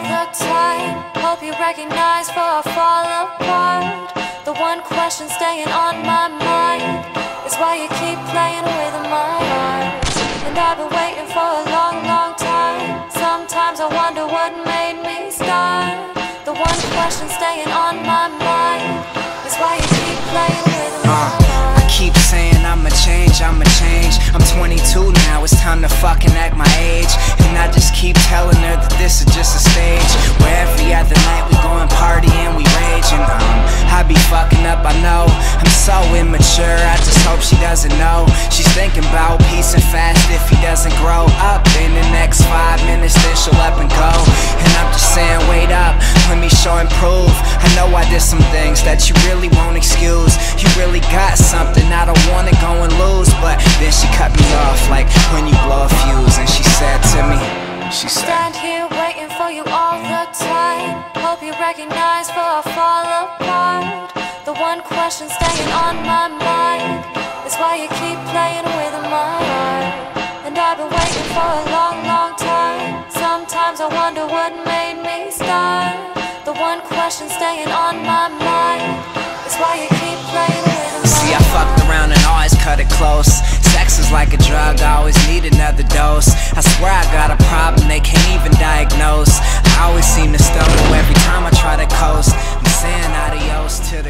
the time. Hope you recognize before I fall apart. The one question staying on my mind is why you keep playing with my heart. And I've been waiting for a long, long time. Sometimes I wonder what made me start. The one question staying on my mind is why you keep playing with my heart. I keep saying I'ma change, I'ma change. I'm 22 now, it's time to fucking act my age. And I just keep telling her that this is just a stage, where every other night we go and party and we rage. And I be fucking up, I know. I'm so immature, I just hope she doesn't know. She's thinking about peace and fast if he doesn't grow up. In the next 5 minutes then she'll up and go. And I'm just saying wait up, let me show and prove. I know I did some things that you really won't excuse. You really got something, I don't wanna go and lose. But then she cut me off like when you blow a fuse. And she said to me, she said, stand here waiting for you all the time. Hope you recognize before I fall apart. The one question staying on my mind is why you keep playing with my heart. And I've been waiting for a long, long time. Sometimes I wonder what made me start. The one question staying on my mind is why you keep playing with my heart. See, I fucked around and always cut it close. Sex is like a drug, I always need another dose. I swear I got a problem they can't even diagnose. I always seem to stumble every time I try to coast. I'm saying adios to the